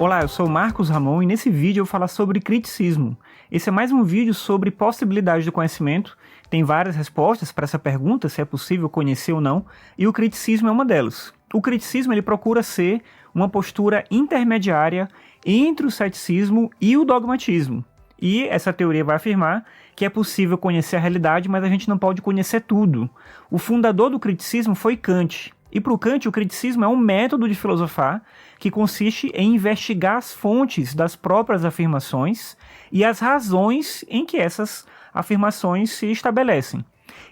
Olá, eu sou o Marcos Ramon e nesse vídeo eu vou falar sobre criticismo. Esse é mais um vídeo sobre possibilidades do conhecimento. Tem várias respostas para essa pergunta, se é possível conhecer ou não, e o criticismo é uma delas. O criticismo ele procura ser uma postura intermediária entre o ceticismo e o dogmatismo. E essa teoria vai afirmar que é possível conhecer a realidade, mas a gente não pode conhecer tudo. O fundador do criticismo foi Kant. E para o Kant, o criticismo é um método de filosofar que consiste em investigar as fontes das próprias afirmações e as razões em que essas afirmações se estabelecem.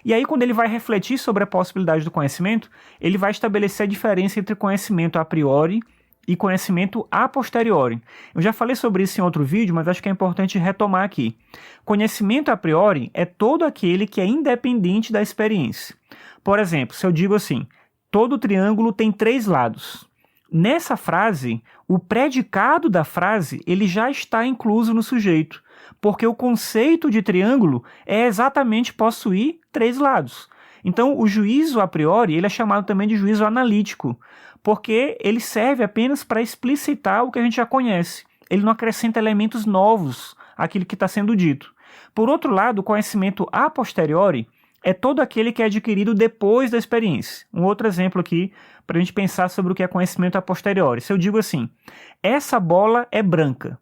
E aí, quando ele vai refletir sobre a possibilidade do conhecimento, ele vai estabelecer a diferença entre conhecimento a priori e conhecimento a posteriori. Eu já falei sobre isso em outro vídeo, mas acho que é importante retomar aqui. Conhecimento a priori é todo aquele que é independente da experiência. Por exemplo, se eu digo assim: todo triângulo tem 3 lados. Nessa frase, o predicado da frase ele já está incluso no sujeito, porque o conceito de triângulo é exatamente possuir 3 lados. Então, o juízo a priori ele é chamado também de juízo analítico, porque ele serve apenas para explicitar o que a gente já conhece. Ele não acrescenta elementos novos àquilo que está sendo dito. Por outro lado, o conhecimento a posteriori é todo aquele que é adquirido depois da experiência. Um outro exemplo aqui, para a gente pensar sobre o que é conhecimento a posteriori. Se eu digo assim: essa bola é branca.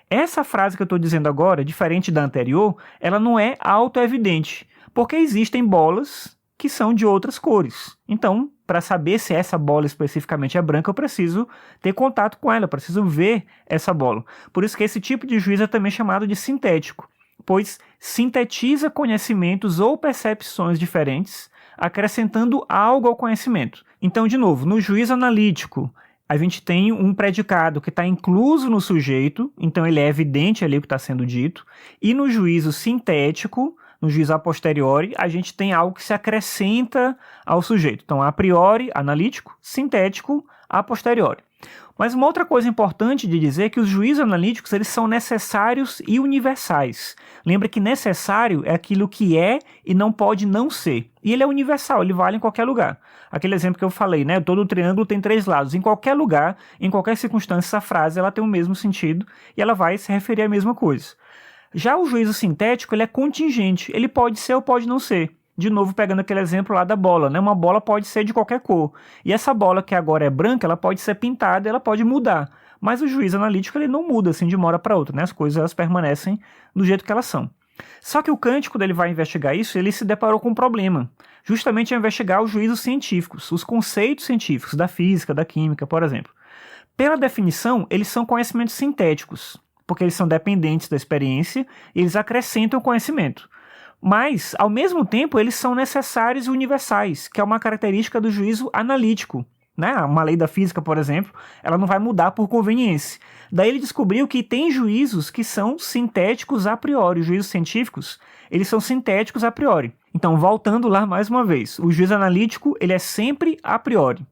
Essa frase que eu estou dizendo agora, diferente da anterior, ela não é autoevidente, porque existem bolas que são de outras cores. Então, para saber se essa bola especificamente é branca, eu preciso ter contato com ela, eu preciso ver essa bola. Por isso que esse tipo de juízo é também chamado de sintético, pois sintetiza conhecimentos ou percepções diferentes, acrescentando algo ao conhecimento. Então, de novo, no juízo analítico, a gente tem um predicado que está incluso no sujeito, então ele é evidente ali o que está sendo dito, e no juízo sintético, no juízo a posteriori, a gente tem algo que se acrescenta ao sujeito. Então, a priori, analítico, sintético, a posteriori. Mas uma outra coisa importante de dizer é que os juízos analíticos eles são necessários e universais. Lembra que necessário é aquilo que é e não pode não ser. E ele é universal, ele vale em qualquer lugar. Aquele exemplo que eu falei, né? Todo triângulo tem 3 lados. Em qualquer lugar, em qualquer circunstância, essa frase ela tem o mesmo sentido e ela vai se referir à mesma coisa. Já o juízo sintético ele é contingente, ele pode ser ou pode não ser. De novo, pegando aquele exemplo lá da bola, né? Uma bola pode ser de qualquer cor. E essa bola que agora é branca, ela pode ser pintada, ela pode mudar. Mas o juízo analítico ele não muda assim de uma hora para outra, né? As coisas elas permanecem do jeito que elas são. Só que o Kant, quando ele vai investigar isso, ele se deparou com um problema. Justamente ao investigar os juízos científicos, os conceitos científicos da física, da química, por exemplo. Pela definição, eles são conhecimentos sintéticos, porque eles são dependentes da experiência e eles acrescentam conhecimento. Mas, ao mesmo tempo, eles são necessários e universais, que é uma característica do juízo analítico. Né? Uma lei da física, por exemplo, ela não vai mudar por conveniência. Daí ele descobriu que tem juízos que são sintéticos a priori. Os juízos científicos, eles são sintéticos a priori. Então, voltando lá mais uma vez, o juízo analítico ele é sempre a priori.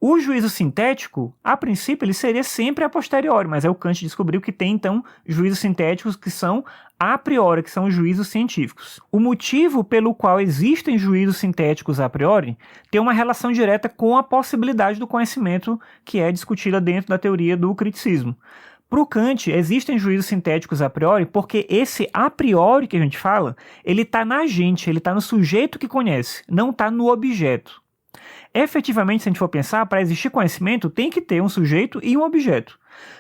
O juízo sintético, a princípio, ele seria sempre a posteriori, mas aí o Kant descobriu que tem, então, juízos sintéticos que são a priori, que são juízos científicos. O motivo pelo qual existem juízos sintéticos a priori tem uma relação direta com a possibilidade do conhecimento que é discutida dentro da teoria do criticismo. Para o Kant, existem juízos sintéticos a priori porque esse a priori que a gente fala, ele está na gente, ele está no sujeito que conhece, não está no objeto. Efetivamente, se a gente for pensar, para existir conhecimento tem que ter um sujeito e um objeto.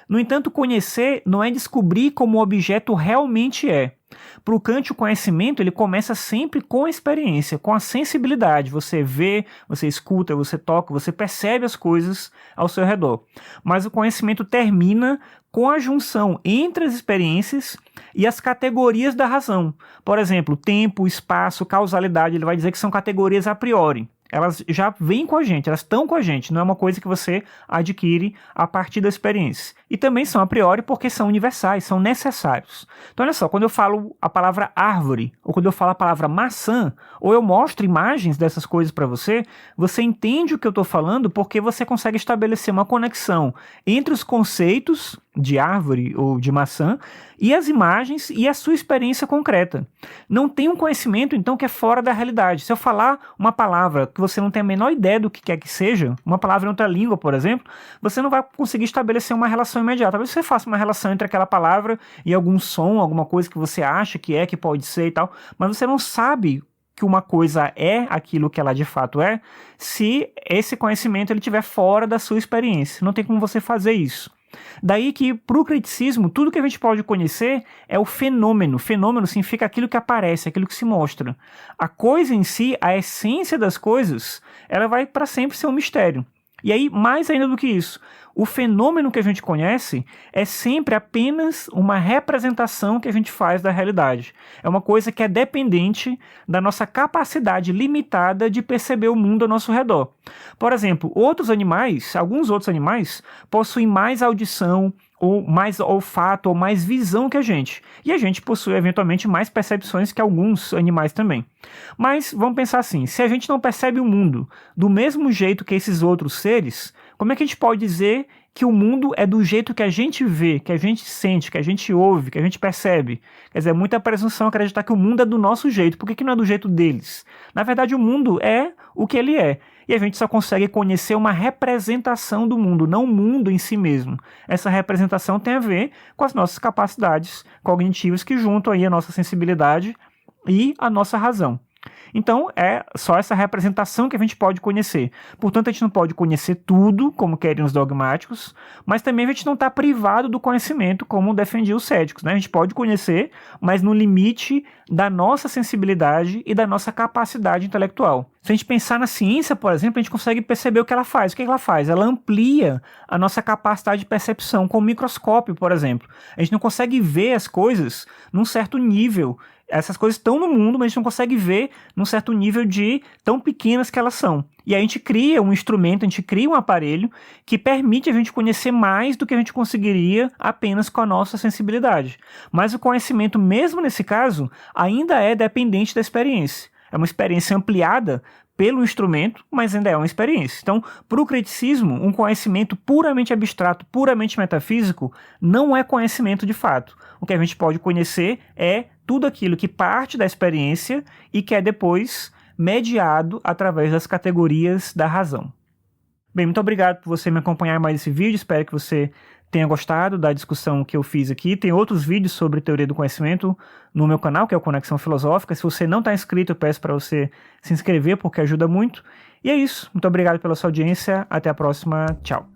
No entanto, conhecer não é descobrir como o objeto realmente é. Para o Kant, o conhecimento ele começa sempre com a experiência, com a sensibilidade. Você vê, você escuta, você toca, você percebe as coisas ao seu redor. Mas o conhecimento termina com a junção entre as experiências e as categorias da razão. Por exemplo, tempo, espaço, causalidade, ele vai dizer que são categorias a priori. Elas já vêm com a gente, elas estão com a gente, não é uma coisa que você adquire a partir da experiência. E também são a priori porque são universais, são necessários. Então olha só, quando eu falo a palavra árvore, ou quando eu falo a palavra maçã, ou eu mostro imagens dessas coisas para você, você entende o que eu estou falando porque você consegue estabelecer uma conexão entre os conceitos, de árvore ou de maçã, e as imagens e a sua experiência concreta. Não tem um conhecimento, então, que é fora da realidade. Se eu falar uma palavra que você não tem a menor ideia do que quer que seja, uma palavra em outra língua, por exemplo, você não vai conseguir estabelecer uma relação imediata. Talvez você faça uma relação entre aquela palavra e algum som, alguma coisa que você acha que pode ser e tal, mas você não sabe que uma coisa é aquilo que ela de fato é, se esse conhecimento ele estiver fora da sua experiência. Não tem como você fazer isso. Daí que, para o criticismo, tudo que a gente pode conhecer é o fenômeno. Fenômeno significa aquilo que aparece, aquilo que se mostra. A coisa em si, a essência das coisas, ela vai para sempre ser um mistério. E aí, mais ainda do que isso, o fenômeno que a gente conhece é sempre apenas uma representação que a gente faz da realidade. É uma coisa que é dependente da nossa capacidade limitada de perceber o mundo ao nosso redor. Por exemplo, alguns outros animais, possuem mais audição, ou mais olfato, ou mais visão que a gente. E a gente possui, eventualmente, mais percepções que alguns animais também. Mas, vamos pensar assim, se a gente não percebe o mundo do mesmo jeito que esses outros seres, como é que a gente pode dizer que o mundo é do jeito que a gente vê, que a gente sente, que a gente ouve, que a gente percebe? Quer dizer, é muita presunção acreditar que o mundo é do nosso jeito. Por que não é do jeito deles? Na verdade, o mundo é o que ele é. E a gente só consegue conhecer uma representação do mundo, não o mundo em si mesmo. Essa representação tem a ver com as nossas capacidades cognitivas que juntam aí a nossa sensibilidade e a nossa razão. Então, é só essa representação que a gente pode conhecer. Portanto, a gente não pode conhecer tudo, como querem os dogmáticos, mas também a gente não está privado do conhecimento, como defendiam os céticos, né? A gente pode conhecer, mas no limite da nossa sensibilidade e da nossa capacidade intelectual. Se a gente pensar na ciência, por exemplo, a gente consegue perceber o que ela faz. O que ela faz? Ela amplia a nossa capacidade de percepção, com o microscópio, por exemplo. A gente não consegue ver as coisas num certo nível. Essas coisas estão no mundo, mas a gente não consegue ver num certo nível de tão pequenas que elas são. E aí a gente cria um instrumento, a gente cria um aparelho que permite a gente conhecer mais do que a gente conseguiria apenas com a nossa sensibilidade. Mas o conhecimento, mesmo nesse caso, ainda é dependente da experiência. É uma experiência ampliada pelo instrumento, mas ainda é uma experiência. Então, para o criticismo, um conhecimento puramente abstrato, puramente metafísico, não é conhecimento de fato. O que a gente pode conhecer é tudo aquilo que parte da experiência e que é depois mediado através das categorias da razão. Bem, muito obrigado por você me acompanhar em mais esse vídeo, espero que você tenha gostado da discussão que eu fiz aqui. Tem outros vídeos sobre teoria do conhecimento no meu canal, que é o Conexão Filosófica. Se você não está inscrito, eu peço para você se inscrever, porque ajuda muito. E é isso. Muito obrigado pela sua audiência. Até a próxima. Tchau.